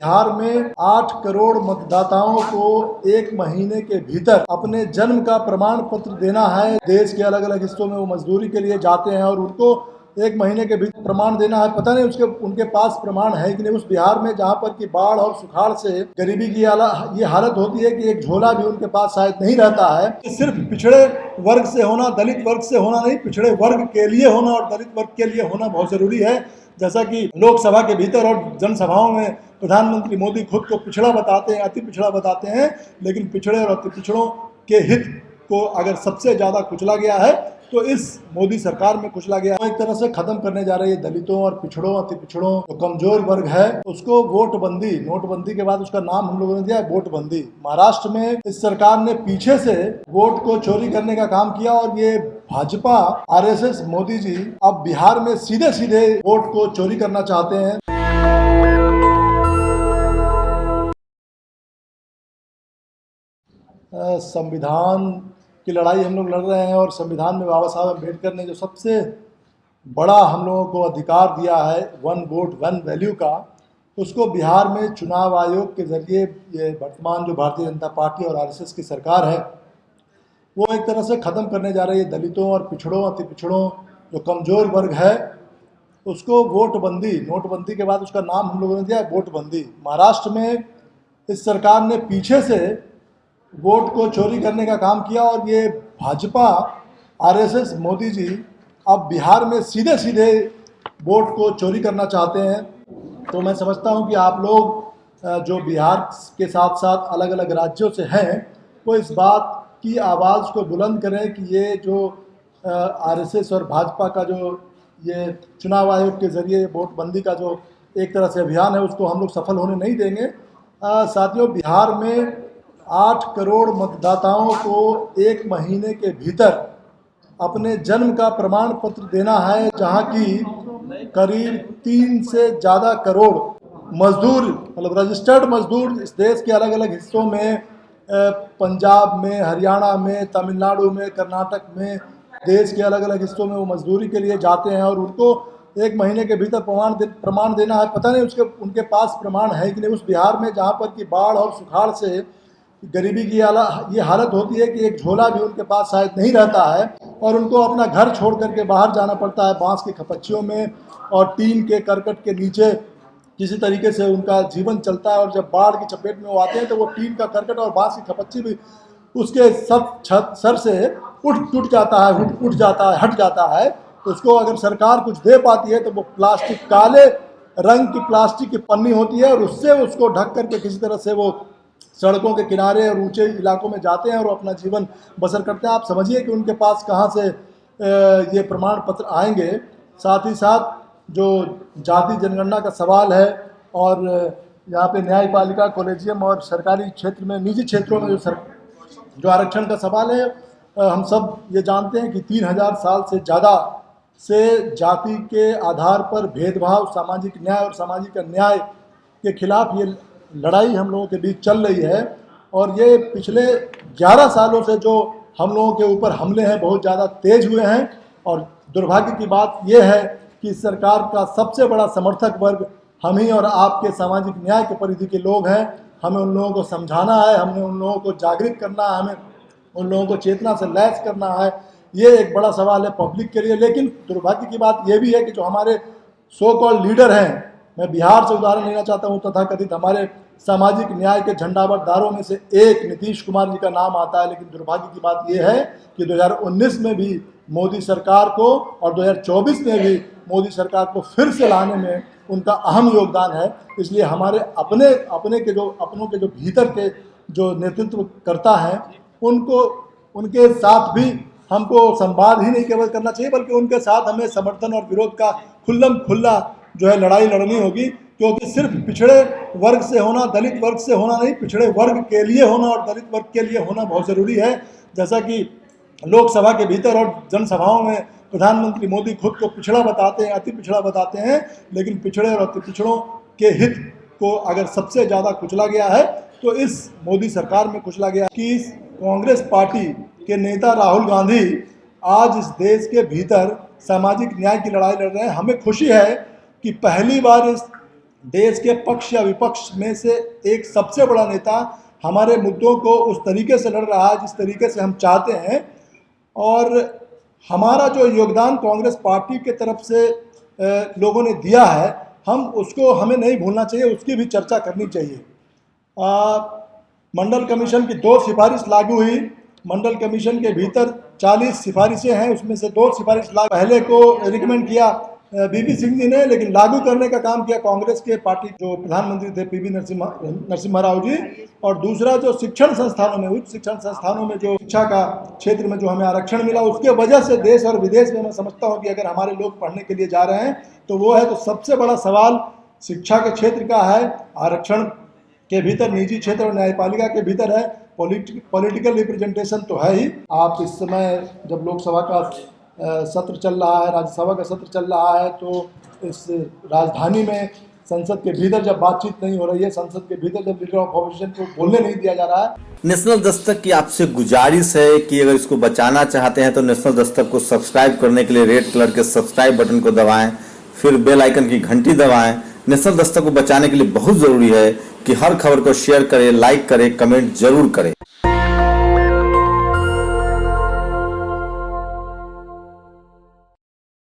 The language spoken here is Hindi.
बिहार में 8 करोड़ मतदाताओं को 1 महीने के भीतर अपने जन्म का प्रमाण पत्र देना है। देश के अलग अलग हिस्सों में वो मजदूरी के लिए जाते हैं और उनको 1 महीने के भीतर प्रमाण देना है। पता नहीं उनके पास प्रमाण है कि नहीं। उस बिहार में जहाँ पर की बाढ़ और सुखाड़ से गरीबी की ये हालत होती है कि एक झोला भी उनके पास शायद नहीं रहता है। सिर्फ पिछड़े वर्ग से होना, दलित वर्ग से होना नहीं, पिछड़े वर्ग के लिए होना और दलित वर्ग के लिए होना बहुत जरूरी है। जैसा कि लोकसभा के भीतर और जनसभाओं में प्रधानमंत्री मोदी खुद को पिछड़ा बताते हैं, अति पिछड़ा बताते हैं, लेकिन पिछड़े और अति पिछड़ों के हित को अगर सबसे ज़्यादा कुचला गया है तो इस मोदी सरकार में कुचला गया है। एक तरह से खत्म करने जा रही है दलितों और पिछड़ों, अति पिछड़ों, जो कमजोर वर्ग है उसको। वोटबंदी, नोटबंदी के बाद उसका नाम हम लोगों ने दिया है वोटबंदी। महाराष्ट्र में इस सरकार ने पीछे से वोट को चोरी करने का काम किया और ये भाजपा, आरएसएस, मोदी जी अब बिहार में सीधे सीधे वोट को चोरी करना चाहते हैं। संविधान की लड़ाई हम लोग लड़ रहे हैं और संविधान में बाबा साहब अम्बेडकर ने जो सबसे बड़ा हम लोगों को अधिकार दिया है, 1 वोट 1 वैल्यू का, उसको बिहार में चुनाव आयोग के जरिए ये वर्तमान जो भारतीय जनता पार्टी और आरएसएस की सरकार है वो एक तरह से ख़त्म करने जा रही है। दलितों और पिछड़ों, अति पिछड़ों, जो कमज़ोर वर्ग है उसको वोटबंदी, नोटबंदी के बाद उसका नाम हम लोगों ने दिया है वोटबंदी। महाराष्ट्र में इस सरकार ने पीछे से वोट को चोरी करने का काम किया और ये भाजपा, आरएसएस, मोदी जी अब बिहार में सीधे सीधे वोट को चोरी करना चाहते हैं। तो मैं समझता हूं कि आप लोग जो बिहार के साथ साथ अलग अलग राज्यों से हैं वो इस बात की आवाज़ को बुलंद करें कि ये जो आरएसएस और भाजपा का जो ये चुनाव आयोग के ज़रिए वोटबंदी का जो एक तरह से अभियान है उसको हम लोग सफल होने नहीं देंगे। साथियों, बिहार में 8 करोड़ मतदाताओं को 1 महीने के भीतर अपने जन्म का प्रमाण पत्र देना है, जहां की करीब 3 से ज़्यादा करोड़ मजदूर, मतलब रजिस्टर्ड मजदूर इस देश के अलग अलग हिस्सों में, पंजाब में, हरियाणा में, तमिलनाडु में, कर्नाटक में, देश के अलग अलग हिस्सों में वो मजदूरी के लिए जाते हैं और उनको 1 महीने के भीतर प्रमाण देना है। पता नहीं उनके पास प्रमाण है कि नहीं। उस बिहार में जहाँ पर की बाढ़ और सुखाड़ से गरीबी की ये हालत होती है कि एक झोला भी उनके पास शायद नहीं रहता है और उनको अपना घर छोड़ करके बाहर जाना पड़ता है, बांस की खपच्चियों में और टीन के करकट के नीचे किसी तरीके से उनका जीवन चलता है। और जब बाढ़ की चपेट में वो आते हैं तो वो टीन का करकट और बांस की खपच्ची भी उसके सर से टूट जाता है, हट जाता है। तो उसको अगर सरकार कुछ दे पाती है तो वो प्लास्टिक, काले रंग की प्लास्टिक की पन्नी होती है और उससे उसको ढक करके किसी तरह से वो सड़कों के किनारे और ऊंचे इलाकों में जाते हैं और अपना जीवन बसर करते हैं। आप समझिए कि उनके पास कहाँ से ये प्रमाण पत्र आएंगे। साथ ही साथ जो जाति जनगणना का सवाल है और यहाँ पे न्यायपालिका, कॉलेजियम और सरकारी क्षेत्र में, निजी क्षेत्रों में जो आरक्षण का सवाल है, हम सब ये जानते हैं कि 3000 साल से ज़्यादा से जाति के आधार पर भेदभाव, सामाजिक न्याय और सामाजिक अन्याय के खिलाफ ये लड़ाई हम लोगों के बीच चल रही है। और ये पिछले 11 सालों से जो हम लोगों के ऊपर हमले हैं बहुत ज़्यादा तेज हुए हैं। और दुर्भाग्य की बात यह है कि सरकार का सबसे बड़ा समर्थक वर्ग हम ही और आपके सामाजिक न्याय के परिधि के लोग हैं। हमें उन लोगों को समझाना है, हमें उन लोगों को जागृत करना है, हमें उन लोगों को चेतना से लैस करना है। ये एक बड़ा सवाल है पब्लिक के लिए। लेकिन दुर्भाग्य की बात यह भी है कि जो हमारे सो कॉल्ड लीडर हैं, मैं बिहार से उदाहरण लेना चाहता हूँ, तथाकथित हमारे सामाजिक न्याय के झंडावरदारों में से एक नीतीश कुमार जी का नाम आता है। लेकिन दुर्भाग्य की बात यह है कि 2019 में भी मोदी सरकार को और 2024 में भी मोदी सरकार को फिर से लाने में उनका अहम योगदान है। इसलिए हमारे अपनों के जो भीतर के जो नेतृत्व करता है उनके साथ भी हमको संवाद ही नहीं केवल करना चाहिए, बल्कि उनके साथ हमें समर्थन और विरोध का खुल्लम खुल्ला जो है लड़ाई लड़नी होगी। क्योंकि सिर्फ पिछड़े वर्ग से होना, दलित वर्ग से होना नहीं, पिछड़े वर्ग के लिए होना और दलित वर्ग के लिए होना बहुत ज़रूरी है। जैसा कि लोकसभा के भीतर और जनसभाओं में प्रधानमंत्री मोदी खुद को पिछड़ा बताते हैं, अति पिछड़ा बताते हैं, लेकिन पिछड़े और अति पिछड़ों के हित को अगर सबसे ज़्यादा कुचला गया है तो इस मोदी सरकार में कुचला गया कि कांग्रेस पार्टी के नेता राहुल गांधी आज इस देश के भीतर सामाजिक न्याय की लड़ाई लड़ रहे हैं। हमें खुशी है कि पहली बार इस देश के पक्ष या विपक्ष में से एक सबसे बड़ा नेता हमारे मुद्दों को उस तरीके से लड़ रहा है जिस तरीके से हम चाहते हैं। और हमारा जो योगदान कांग्रेस पार्टी के तरफ से लोगों ने दिया है, हमें नहीं भूलना चाहिए, उसकी भी चर्चा करनी चाहिए। मंडल कमीशन की 2 सिफारिश लागू हुई। मंडल कमीशन के भीतर 40 सिफारिशें हैं, उसमें से 2 सिफारिश पहले को रिकमेंड किया बीपी सिंह जी ने, लेकिन लागू करने का काम किया कांग्रेस के पार्टी जो प्रधानमंत्री थे पीवी नरसिम्हा राव जी। और दूसरा जो शिक्षण संस्थानों में, उच्च शिक्षण संस्थानों में जो शिक्षा का क्षेत्र में जो हमें आरक्षण मिला, उसके वजह से देश और विदेश में मैं समझता हूँ कि अगर हमारे लोग पढ़ने के लिए जा रहे हैं तो वो है, तो सबसे बड़ा सवाल शिक्षा के क्षेत्र का है। आरक्षण के भीतर निजी क्षेत्र और न्यायपालिका के भीतर है, पॉलिटिकल रिप्रेजेंटेशन तो है ही। आप इस समय जब लोकसभा का सत्र चल रहा है, राज्यसभा का सत्र चल रहा है, तो इस राजधानी में संसद के भीतर जब बातचीत नहीं हो रही है, संसद के भीतर जब लीडर ऑफ ऑपोजिशन को बोलने नहीं दिया जा रहा है। नेशनल दस्तक की आपसे गुजारिश है कि अगर इसको बचाना चाहते हैं तो नेशनल दस्तक को सब्सक्राइब करने के लिए रेड कलर के सब्सक्राइब बटन को दबाएं, फिर बेल आइकन की घंटी दबाएं। नेशनल दस्तक को बचाने के लिए बहुत जरूरी है कि हर खबर को शेयर करें, लाइक करें, कमेंट जरूर करें।